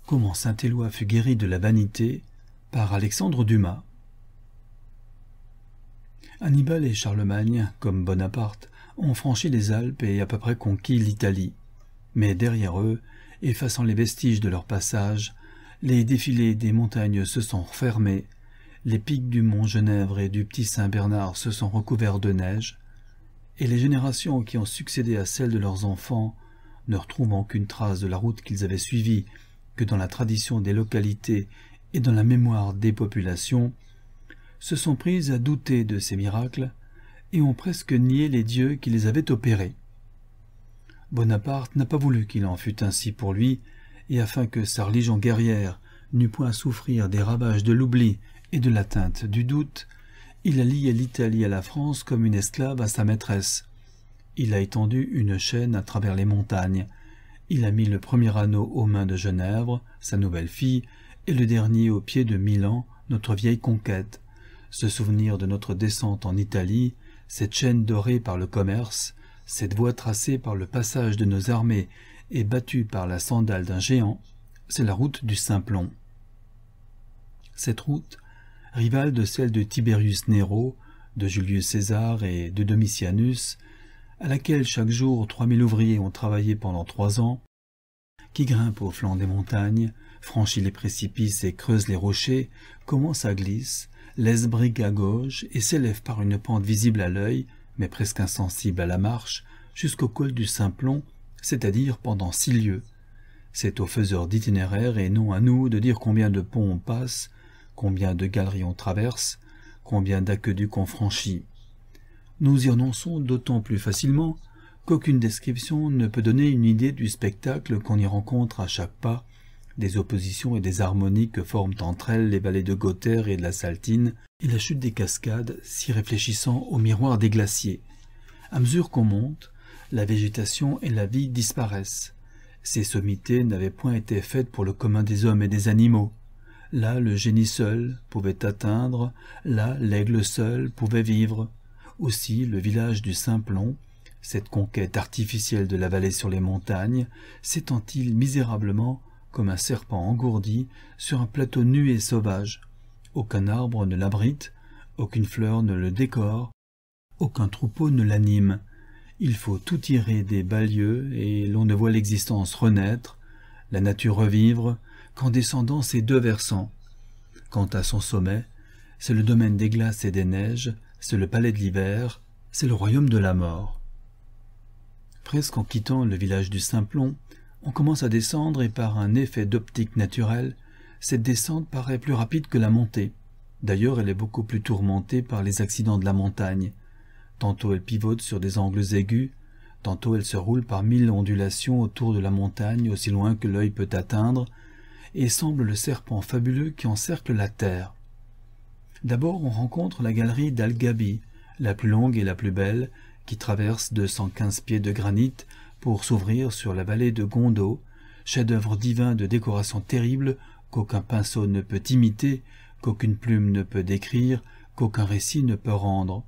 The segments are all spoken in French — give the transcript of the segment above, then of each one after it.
Comment Saint-Éloi fut guéri de la vanité par Alexandre Dumas. Hannibal et Charlemagne, comme Bonaparte, ont franchi les Alpes et à peu près conquis l'Italie. Mais derrière eux, effaçant les vestiges de leur passage, les défilés des montagnes se sont fermés, les pics du mont Genèvre et du petit Saint-Bernard se sont recouverts de neige, et les générations qui ont succédé à celles de leurs enfants, ne retrouvant aucune trace de la route qu'ils avaient suivie que dans la tradition des localités et dans la mémoire des populations, se sont prises à douter de ces miracles et ont presque nié les dieux qui les avaient opérés. Bonaparte n'a pas voulu qu'il en fût ainsi pour lui, et afin que sa religion guerrière n'eût point à souffrir des ravages de l'oubli et de l'atteinte du doute, il a lié l'Italie à la France comme une esclave à sa maîtresse. Il a étendu une chaîne à travers les montagnes. Il a mis le premier anneau aux mains de Genèvre, sa nouvelle fille, et le dernier aux pieds de Milan, notre vieille conquête. Ce souvenir de notre descente en Italie, cette chaîne dorée par le commerce, cette voie tracée par le passage de nos armées et battue par la sandale d'un géant, c'est la route du Simplon. Cette route, rivale de celle de Tiberius Nero, de Julius César et de Domitianus, à laquelle chaque jour 3000 ouvriers ont travaillé pendant 3 ans, qui grimpe au flanc des montagnes, franchit les précipices et creuse les rochers, commence à glisse, laisse brigue à gauche et s'élève par une pente visible à l'œil, mais presque insensible à la marche, jusqu'au col du Simplon, c'est-à-dire pendant 6 lieues. C'est aux faiseurs d'itinéraires et non à nous de dire combien de ponts on passe, combien de galeries on traverse, combien d'aqueducs on franchit. Nous y renonçons d'autant plus facilement qu'aucune description ne peut donner une idée du spectacle qu'on y rencontre à chaque pas, des oppositions et des harmonies que forment entre elles les vallées de Gotthard et de la Saltine, et la chute des cascades, s'y réfléchissant au miroir des glaciers. À mesure qu'on monte, la végétation et la vie disparaissent. Ces sommités n'avaient point été faites pour le commun des hommes et des animaux. Là, le génie seul pouvait atteindre, là, l'aigle seul pouvait vivre. Aussi, le village du Simplon, cette conquête artificielle de la vallée sur les montagnes, s'étend-il misérablement comme un serpent engourdi sur un plateau nu et sauvage. Aucun arbre ne l'abrite, aucune fleur ne le décore, aucun troupeau ne l'anime. Il faut tout tirer des bas lieux et l'on ne voit l'existence renaître, la nature revivre, qu'en descendant ces 2 versants. Quant à son sommet, c'est le domaine des glaces et des neiges, c'est le palais de l'hiver, c'est le royaume de la mort. Presque en quittant le village du Simplon, on commence à descendre et par un effet d'optique naturelle, cette descente paraît plus rapide que la montée. D'ailleurs, elle est beaucoup plus tourmentée par les accidents de la montagne. Tantôt elle pivote sur des angles aigus, tantôt elle se roule par 1000 ondulations autour de la montagne aussi loin que l'œil peut atteindre, et semble le serpent fabuleux qui encercle la terre. D'abord on rencontre la galerie d'Al-Gabi, la plus longue et la plus belle, qui traverse 215 pieds de granit pour s'ouvrir sur la vallée de Gondo, chef-d'œuvre divin de décoration terrible qu'aucun pinceau ne peut imiter, qu'aucune plume ne peut décrire, qu'aucun récit ne peut rendre.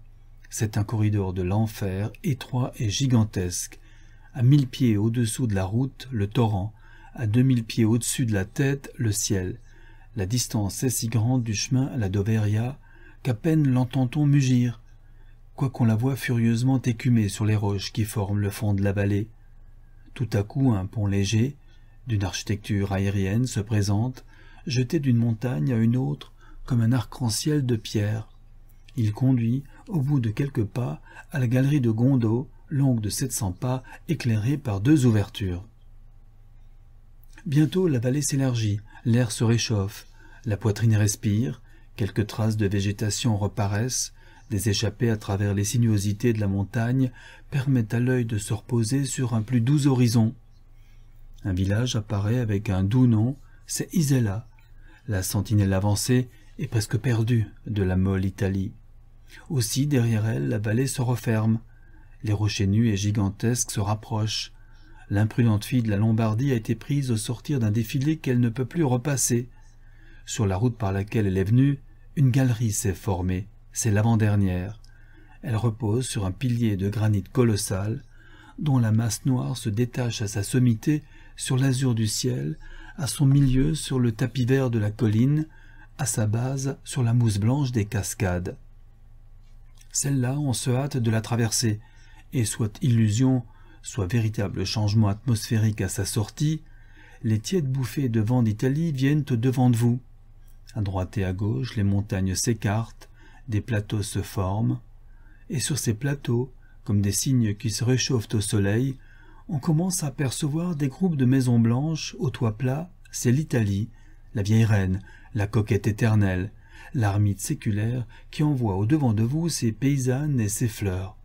C'est un corridor de l'enfer, étroit et gigantesque. À 1000 pieds au-dessous de la route, le torrent, à 2000 pieds au-dessus de la tête, le ciel. La distance est si grande du chemin à la Doveria qu'à peine l'entend-on mugir, quoiqu'on la voie furieusement écumer sur les roches qui forment le fond de la vallée. Tout à coup un pont léger, d'une architecture aérienne, se présente, jeté d'une montagne à une autre comme un arc-en-ciel de pierre. Il conduit, au bout de quelques pas, à la galerie de Gondo, longue de 700 pas, éclairée par 2 ouvertures. Bientôt la vallée s'élargit, l'air se réchauffe, la poitrine respire, quelques traces de végétation reparaissent, des échappées à travers les sinuosités de la montagne permettent à l'œil de se reposer sur un plus doux horizon. Un village apparaît avec un doux nom, c'est Isella. La sentinelle avancée est presque perdue de la molle Italie. Aussi, derrière elle, la vallée se referme. Les rochers nus et gigantesques se rapprochent. L'imprudente fille de la Lombardie a été prise au sortir d'un défilé qu'elle ne peut plus repasser. Sur la route par laquelle elle est venue, une galerie s'est formée, c'est l'avant-dernière. Elle repose sur un pilier de granit colossal, dont la masse noire se détache à sa sommité sur l'azur du ciel, à son milieu sur le tapis vert de la colline, à sa base sur la mousse blanche des cascades. Celle-là, on se hâte de la traverser, et soit illusion, soit véritable changement atmosphérique à sa sortie, les tièdes bouffées de vent d'Italie viennent au-devant de vous. À droite et à gauche, les montagnes s'écartent, des plateaux se forment, et sur ces plateaux, comme des cygnes qui se réchauffent au soleil, on commence à apercevoir des groupes de maisons blanches au toit plat. C'est l'Italie, la vieille reine, la coquette éternelle, l'ermite séculaire qui envoie au-devant de vous ses paysannes et ses fleurs.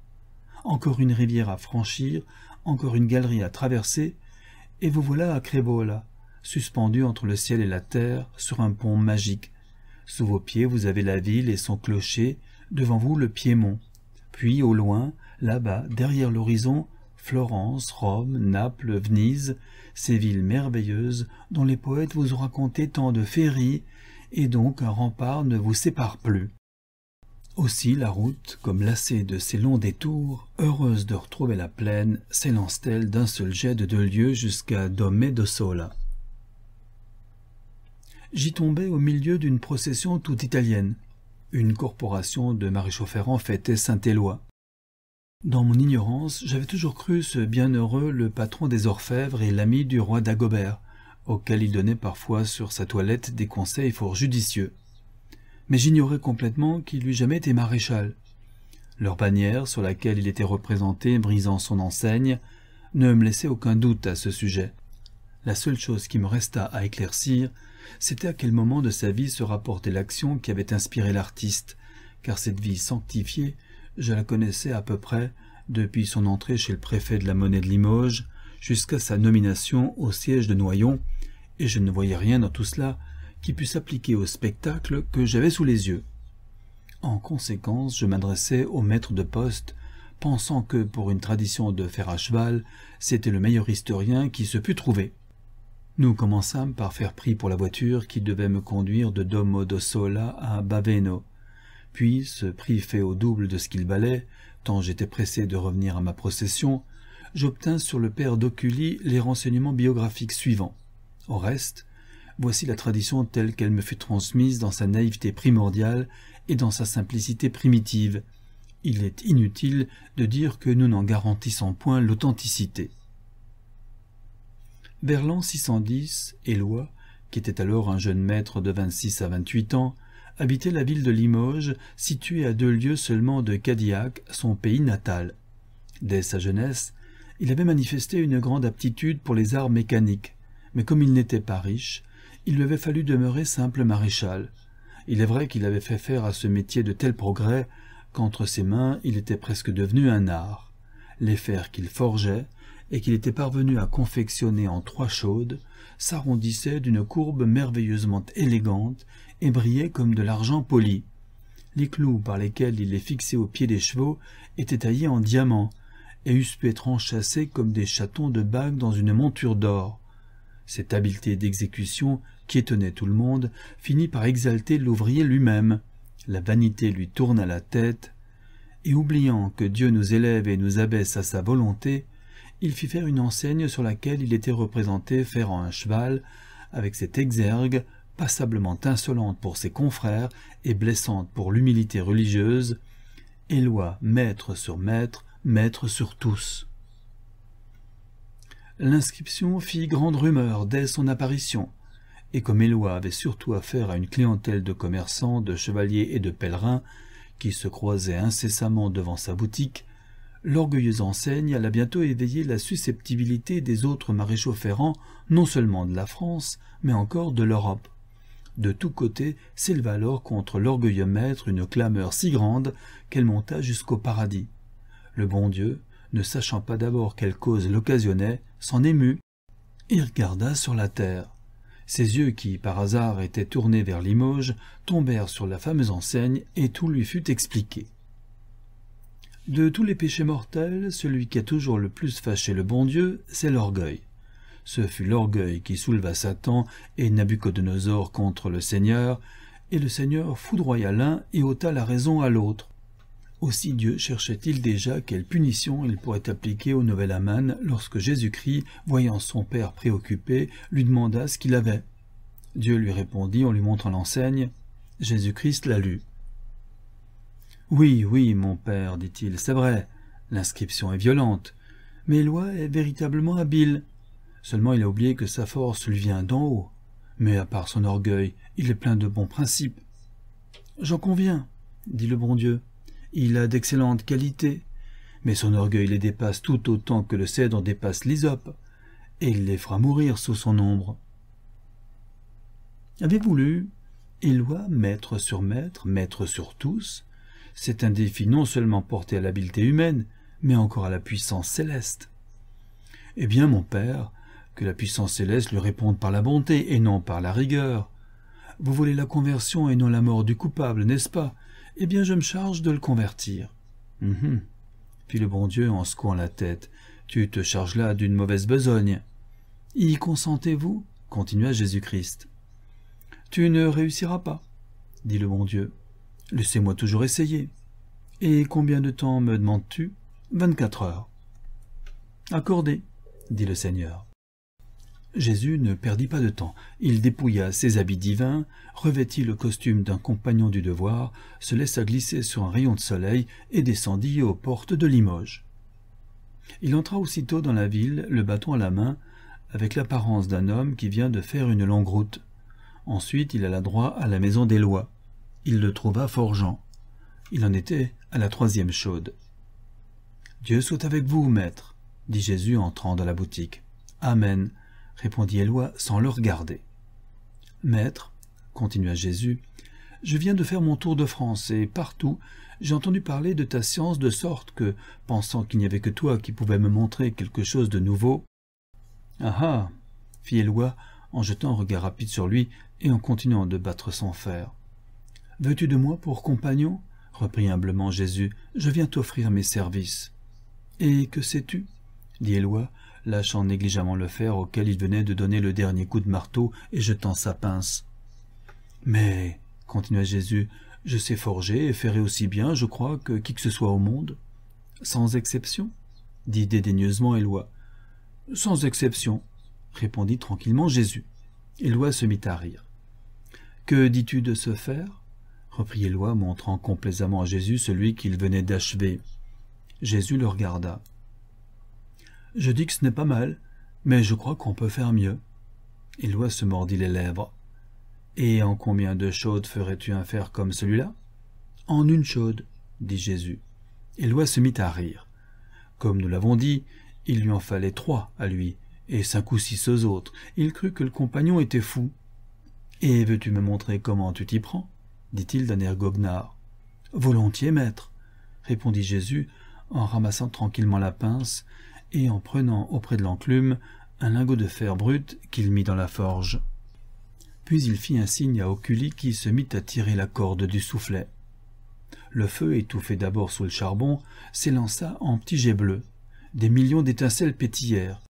Encore une rivière à franchir, encore une galerie à traverser, et vous voilà à Crevola, suspendu entre le ciel et la terre, sur un pont magique. Sous vos pieds, vous avez la ville et son clocher, devant vous le Piémont. Puis, au loin, là-bas, derrière l'horizon, Florence, Rome, Naples, Venise, ces villes merveilleuses dont les poètes vous ont raconté tant de féeries, et donc un rempart ne vous sépare plus. Aussi la route, comme lassée de ces longs détours, heureuse de retrouver la plaine, s'élance-t-elle d'un seul jet de 2 lieues jusqu'à Domedossola. J'y tombais au milieu d'une procession toute italienne. Une corporation de maréchaux ferrants fêtait Saint-Éloi. Dans mon ignorance, j'avais toujours cru ce bienheureux le patron des orfèvres et l'ami du roi Dagobert, auquel il donnait parfois sur sa toilette des conseils fort judicieux. Mais j'ignorais complètement qu'il eût jamais été maréchal. Leur bannière, sur laquelle il était représenté brisant son enseigne, ne me laissait aucun doute à ce sujet. La seule chose qui me resta à éclaircir, c'était à quel moment de sa vie se rapportait l'action qui avait inspiré l'artiste, car cette vie sanctifiée, je la connaissais à peu près depuis son entrée chez le préfet de la Monnaie de Limoges jusqu'à sa nomination au siège de Noyon, et je ne voyais rien dans tout cela qui pût s'appliquer au spectacle que j'avais sous les yeux. En conséquence, je m'adressai au maître de poste, pensant que, pour une tradition de fer à cheval, c'était le meilleur historien qui se pût trouver. Nous commençâmes par faire prix pour la voiture qui devait me conduire de Domodossola à Baveno. Puis, ce prix fait au double de ce qu'il valait, tant j'étais pressé de revenir à ma procession, j'obtins sur le père d'Oculi les renseignements biographiques suivants. Au reste, voici la tradition telle qu'elle me fut transmise dans sa naïveté primordiale et dans sa simplicité primitive. Il est inutile de dire que nous n'en garantissons point l'authenticité. Vers l'an 610, Éloi, qui était alors un jeune maître de 26 à 28 ans, habitait la ville de Limoges, située à 2 lieues seulement de Cadillac, son pays natal. Dès sa jeunesse, il avait manifesté une grande aptitude pour les arts mécaniques, mais comme il n'était pas riche, il lui avait fallu demeurer simple maréchal. Il est vrai qu'il avait fait faire à ce métier de tels progrès qu'entre ses mains il était presque devenu un art. Les fers qu'il forgeait, et qu'il était parvenu à confectionner en 3 chaudes, s'arrondissaient d'une courbe merveilleusement élégante et brillaient comme de l'argent poli. Les clous par lesquels il les fixait au pied des chevaux étaient taillés en diamants, et eussent pu être enchâssés comme des chatons de bague dans une monture d'or. Cette habileté d'exécution, qui étonnait tout le monde, finit par exalter l'ouvrier lui-même. La vanité lui tourna la tête, et oubliant que Dieu nous élève et nous abaisse à sa volonté, il fit faire une enseigne sur laquelle il était représenté ferrant un cheval, avec cette exergue, passablement insolente pour ses confrères et blessante pour l'humilité religieuse, « Éloi, maître sur maître, maître sur tous ». L'inscription fit grande rumeur dès son apparition, et comme Éloi avait surtout affaire à une clientèle de commerçants, de chevaliers et de pèlerins qui se croisaient incessamment devant sa boutique, l'orgueilleuse enseigne alla bientôt éveiller la susceptibilité des autres maréchaux ferrants, non seulement de la France, mais encore de l'Europe. De tous côtés s'éleva alors contre l'orgueilleux maître une clameur si grande qu'elle monta jusqu'au paradis. Le bon Dieu, ne sachant pas d'abord quelle cause l'occasionnait, s'en émut et regarda sur la terre. Ses yeux qui, par hasard, étaient tournés vers Limoges, tombèrent sur la fameuse enseigne et tout lui fut expliqué. De tous les péchés mortels, celui qui a toujours le plus fâché le bon Dieu, c'est l'orgueil. Ce fut l'orgueil qui souleva Satan et Nabuchodonosor contre le Seigneur, et le Seigneur foudroya l'un et ôta la raison à l'autre. Aussi Dieu cherchait-il déjà quelle punition il pourrait appliquer au nouvel Aman lorsque Jésus-Christ, voyant son père préoccupé, lui demanda ce qu'il avait. Dieu lui répondit en lui montrant l'enseigne. Jésus-Christ la lut. « Oui, oui, mon père, dit-il, c'est vrai, l'inscription est violente, mais Éloi est véritablement habile. Seulement il a oublié que sa force lui vient d'en haut. Mais à part son orgueil, il est plein de bons principes. »« J'en conviens, dit le bon Dieu. Il a d'excellentes qualités, mais son orgueil les dépasse tout autant que le cèdre dépasse l'hysope, et il les fera mourir sous son ombre. » Avez-vous lu « Éloi, maître sur tous », c'est un défi non seulement porté à l'habileté humaine, mais encore à la puissance céleste. Eh bien, mon père, que la puissance céleste lui réponde par la bonté et non par la rigueur. Vous voulez la conversion et non la mort du coupable, n'est-ce pas? Eh bien, je me charge de le convertir. Puis le bon Dieu, en secouant la tête, tu te charges là d'une mauvaise besogne. Y consentez-vous? Continua Jésus-Christ. Tu ne réussiras pas, dit le bon Dieu. Laissez-moi toujours essayer. Et combien de temps me demandes-tu? 24 heures. Accordé, dit le Seigneur. Jésus ne perdit pas de temps. Il dépouilla ses habits divins, revêtit le costume d'un compagnon du devoir, se laissa glisser sur un rayon de soleil et descendit aux portes de Limoges. Il entra aussitôt dans la ville, le bâton à la main, avec l'apparence d'un homme qui vient de faire une longue route. Ensuite, il alla droit à la maison d'Éloi. Il le trouva forgeant. Il en était à la 3e chaude. « Dieu soit avec vous, maître, » dit Jésus entrant dans la boutique. « Amen, » répondit Éloi sans le regarder. « Maître, » continua Jésus, « je viens de faire mon tour de France et partout j'ai entendu parler de ta science de sorte que, pensant qu'il n'y avait que toi qui pouvais me montrer quelque chose de nouveau... »« Ah ah !» fit Éloi en jetant un regard rapide sur lui et en continuant de battre son fer. « Veux-tu de moi pour compagnon ?» reprit humblement Jésus. « Je viens t'offrir mes services. »« Et que sais-tu » dit Éloi, lâchant négligemment le fer auquel il venait de donner le dernier coup de marteau et jetant sa pince. « Mais, continua Jésus, je sais forger et ferrer aussi bien, je crois, que qui que ce soit au monde. »« Sans exception » dit dédaigneusement Éloi. « Sans exception » répondit tranquillement Jésus. Éloi se mit à rire. « Que dis-tu de ce fer » reprit Éloi, montrant complaisamment à Jésus celui qu'il venait d'achever. Jésus le regarda. « Je dis que ce n'est pas mal, mais je crois qu'on peut faire mieux. » Éloi se mordit les lèvres. « Et en combien de chaudes ferais-tu un fer comme celui-là ?»« En 1 chaude, » dit Jésus. Éloi se mit à rire. Comme nous l'avons dit, il lui en fallait 3 à lui, et 5 ou 6 aux autres. Il crut que le compagnon était fou. « Et veux-tu me montrer comment tu t'y prends ?» dit-il d'un air goguenard. « Volontiers, maître, » répondit Jésus en ramassant tranquillement la pince et en prenant auprès de l'enclume un lingot de fer brut qu'il mit dans la forge. Puis il fit un signe à Oculi qui se mit à tirer la corde du soufflet. Le feu, étouffé d'abord sous le charbon, s'élança en petits jets bleus. Des millions d'étincelles pétillèrent.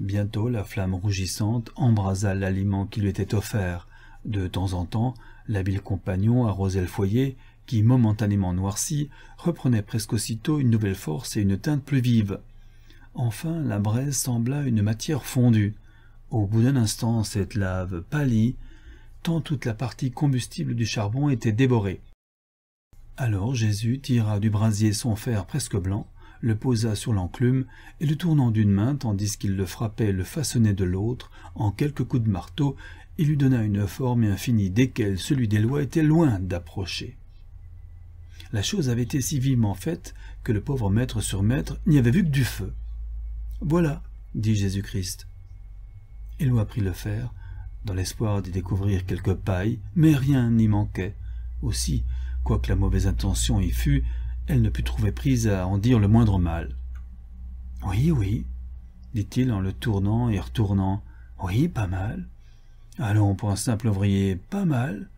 Bientôt la flamme rougissante embrasa l'aliment qui lui était offert. De temps en temps, l'habile compagnon arrosait le foyer, qui, momentanément noirci, reprenait presque aussitôt une nouvelle force et une teinte plus vive. Enfin, la braise sembla une matière fondue. Au bout d'un instant, cette lave pâlit, tant toute la partie combustible du charbon était dévorée. Alors Jésus tira du brasier son fer presque blanc, le posa sur l'enclume, et le tournant d'une main tandis qu'il le frappait et le façonnait de l'autre, en quelques coups de marteau, il lui donna une forme infinie desquelles celui d'Éloi était loin d'approcher. La chose avait été si vivement faite que le pauvre maître sur maître n'y avait vu que du feu. « Voilà, » dit Jésus-Christ. Éloi prit le fer, dans l'espoir d'y découvrir quelque paille, mais rien n'y manquait. Aussi, quoique la mauvaise intention y fût, elle ne put trouver prise à en dire le moindre mal. « Oui, oui, » dit-il en le tournant et retournant. « Oui, pas mal. Allons, pour un simple ouvrier, pas mal.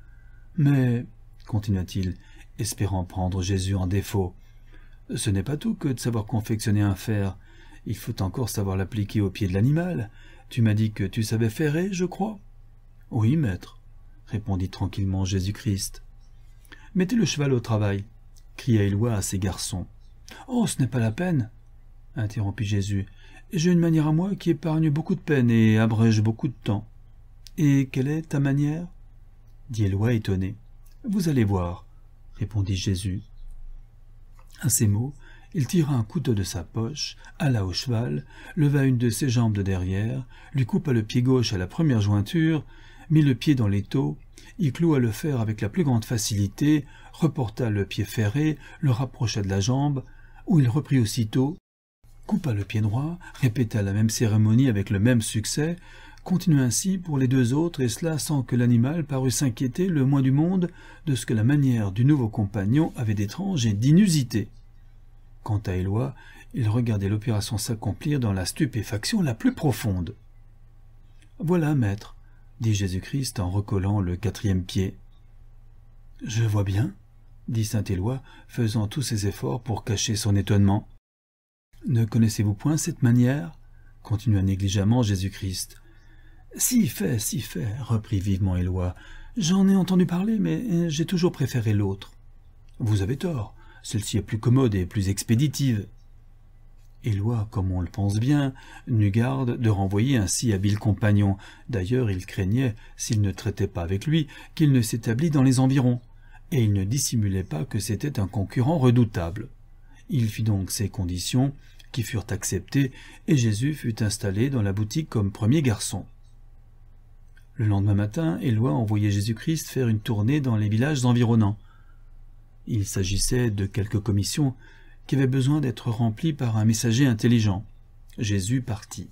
Mais, continua-t-il, espérant prendre Jésus en défaut, ce n'est pas tout que de savoir confectionner un fer. Il faut encore savoir l'appliquer au pied de l'animal. Tu m'as dit que tu savais ferrer, je crois. »« Oui, maître, » répondit tranquillement Jésus-Christ. « Mettez le cheval au travail. » cria Éloi à ses garçons. « Oh, ce n'est pas la peine, interrompit Jésus. « J'ai une manière à moi qui épargne beaucoup de peine et abrège beaucoup de temps. »« Et quelle est ta manière ?» dit Éloi étonné. « Vous allez voir, » répondit Jésus. À ces mots, il tira un couteau de sa poche, alla au cheval, leva une de ses jambes de derrière, lui coupa le pied gauche à la première jointure, mit le pied dans l'étau, y cloua le fer avec la plus grande facilité, reporta le pied ferré, le rapprocha de la jambe, où il reprit aussitôt, coupa le pied droit, répéta la même cérémonie avec le même succès, continua ainsi pour les deux autres, et cela sans que l'animal parût s'inquiéter le moins du monde de ce que la manière du nouveau compagnon avait d'étrange et d'inusité. Quant à Éloi, il regardait l'opération s'accomplir dans la stupéfaction la plus profonde. « Voilà, maître, » dit Jésus-Christ en recollant le 4e pied. « Je vois bien, » dit saint Éloi, faisant tous ses efforts pour cacher son étonnement. « Ne connaissez-vous point cette manière ?» continua négligemment Jésus-Christ. « Si fait, reprit vivement Éloi. « J'en ai entendu parler, mais j'ai toujours préféré l'autre. »« Vous avez tort, celle-ci est plus commode et plus expéditive. » Éloi, comme on le pense bien, n'eut garde de renvoyer un si habile compagnon. D'ailleurs, il craignait, s'il ne traitait pas avec lui, qu'il ne s'établît dans les environs, et il ne dissimulait pas que c'était un concurrent redoutable. Il fit donc ses conditions, qui furent acceptées, et Jésus fut installé dans la boutique comme premier garçon. Le lendemain matin, Éloi envoyait Jésus-Christ faire une tournée dans les villages environnants. Il s'agissait de quelques commissions qui avaient besoin d'être remplies par un messager intelligent. Jésus partit.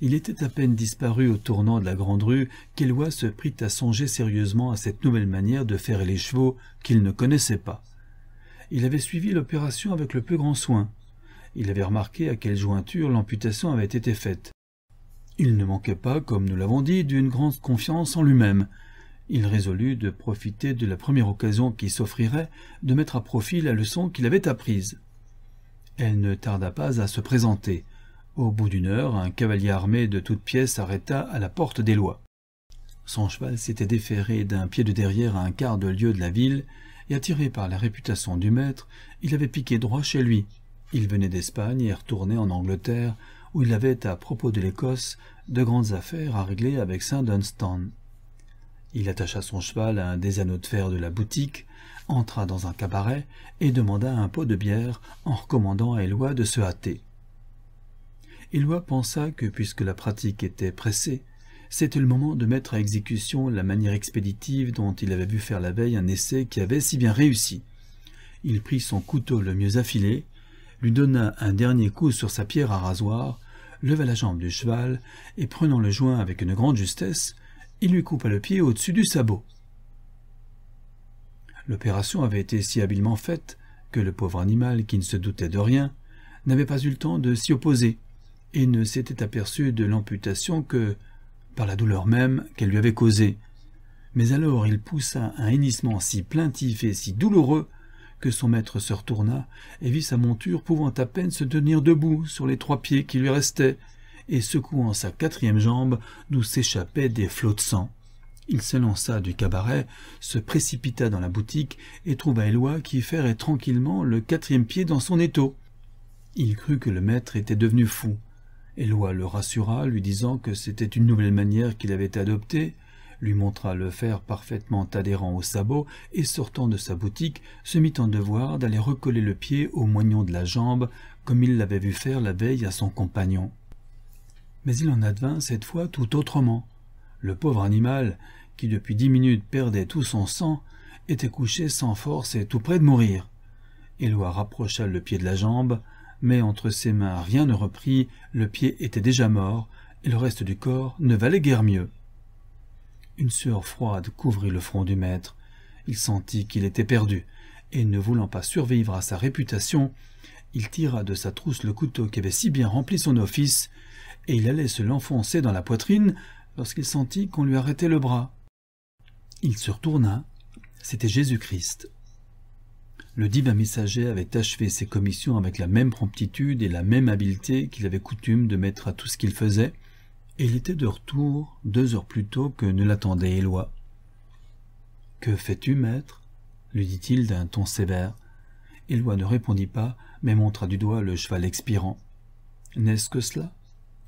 Il était à peine disparu au tournant de la grande rue qu'Éloi se prit à songer sérieusement à cette nouvelle manière de faire les chevaux qu'il ne connaissait pas. Il avait suivi l'opération avec le plus grand soin. Il avait remarqué à quelle jointure l'amputation avait été faite. Il ne manquait pas, comme nous l'avons dit, d'une grande confiance en lui-même. Il résolut de profiter de la première occasion qui s'offrirait de mettre à profit la leçon qu'il avait apprise. Elle ne tarda pas à se présenter. Au bout d'une heure, un cavalier armé de toutes pièces s'arrêta à la porte d'Éloi. Son cheval s'était déferré d'un pied de derrière à un quart de lieue de la ville, et attiré par la réputation du maître, il avait piqué droit chez lui. Il venait d'Espagne et retournait en Angleterre, où il avait, à propos de l'Écosse, de grandes affaires à régler avec Saint Dunstan. Il attacha son cheval à un des anneaux de fer de la boutique, entra dans un cabaret et demanda un pot de bière en recommandant à Éloi de se hâter. Éloi pensa que, puisque la pratique était pressée, c'était le moment de mettre à exécution la manière expéditive dont il avait vu faire la veille un essai qui avait si bien réussi. Il prit son couteau le mieux affilé, lui donna un dernier coup sur sa pierre à rasoir, leva la jambe du cheval et, prenant le joint avec une grande justesse, il lui coupa le pied au-dessus du sabot. L'opération avait été si habilement faite que le pauvre animal, qui ne se doutait de rien, n'avait pas eu le temps de s'y opposer et ne s'était aperçu de l'amputation que par la douleur même qu'elle lui avait causée. Mais alors il poussa un hennissement si plaintif et si douloureux que son maître se retourna et vit sa monture pouvant à peine se tenir debout sur les 3 pieds qui lui restaient, et secouant sa 4e jambe d'où s'échappaient des flots de sang. Il s'élança du cabaret, se précipita dans la boutique et trouva Éloi qui ferrait tranquillement le 4e pied dans son étau. Il crut que le maître était devenu fou. Éloi le rassura, lui disant que c'était une nouvelle manière qu'il avait adoptée, lui montra le fer parfaitement adhérent au sabot et, sortant de sa boutique, se mit en devoir d'aller recoller le pied au moignon de la jambe, comme il l'avait vu faire la veille à son compagnon. Mais il en advint cette fois tout autrement. Le pauvre animal, qui depuis 10 minutes perdait tout son sang, était couché sans force et tout près de mourir. Éloi rapprocha le pied de la jambe, mais entre ses mains rien ne reprit, le pied était déjà mort, et le reste du corps ne valait guère mieux. Une sueur froide couvrit le front du maître. Il sentit qu'il était perdu, et ne voulant pas survivre à sa réputation, il tira de sa trousse le couteau qui avait si bien rempli son office, et il allait se l'enfoncer dans la poitrine lorsqu'il sentit qu'on lui arrêtait le bras. Il se retourna, c'était Jésus-Christ. Le divin messager avait achevé ses commissions avec la même promptitude et la même habileté qu'il avait coutume de mettre à tout ce qu'il faisait, et il était de retour 2 heures plus tôt que ne l'attendait Éloi. « Que fais-tu, maître » lui dit-il d'un ton sévère. Éloi ne répondit pas, mais montra du doigt le cheval expirant. « N'est-ce que cela ?»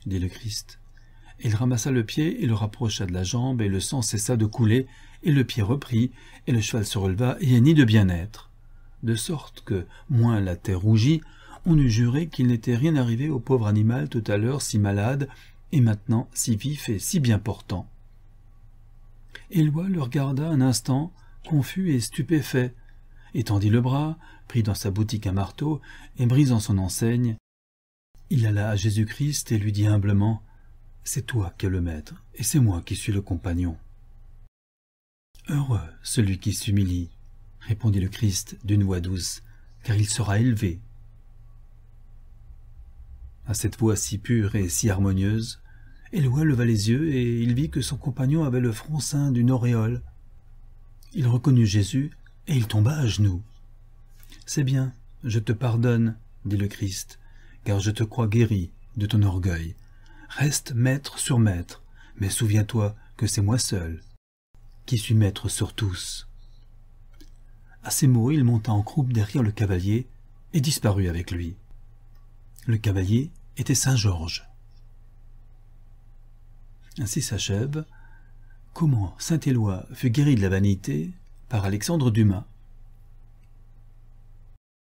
dit le Christ. Il ramassa le pied et le rapprocha de la jambe, et le sang cessa de couler, et le pied reprit, et le cheval se releva et hennit de bien-être. De sorte que, moins la terre rougit, on eût juré qu'il n'était rien arrivé au pauvre animal tout à l'heure si malade, et maintenant si vif et si bien portant. Éloi le regarda un instant, confus et stupéfait, étendit le bras, prit dans sa boutique un marteau, et brisant son enseigne, il alla à Jésus-Christ et lui dit humblement « C'est toi qui es le maître, et c'est moi qui suis le compagnon. »« Heureux celui qui s'humilie, » répondit le Christ d'une voix douce, « car il sera élevé. » À cette voix si pure et si harmonieuse, Éloi leva les yeux et il vit que son compagnon avait le front ceint d'une auréole. Il reconnut Jésus et il tomba à genoux. « C'est bien, je te pardonne, » dit le Christ, « car je te crois guéri de ton orgueil. Reste maître sur maître, mais souviens-toi que c'est moi seul qui suis maître sur tous. » À ces mots, il monta en croupe derrière le cavalier et disparut avec lui. Le cavalier était Saint-Georges. Ainsi s'achève « Comment Saint Éloi fut guéri de la vanité » par Alexandre Dumas.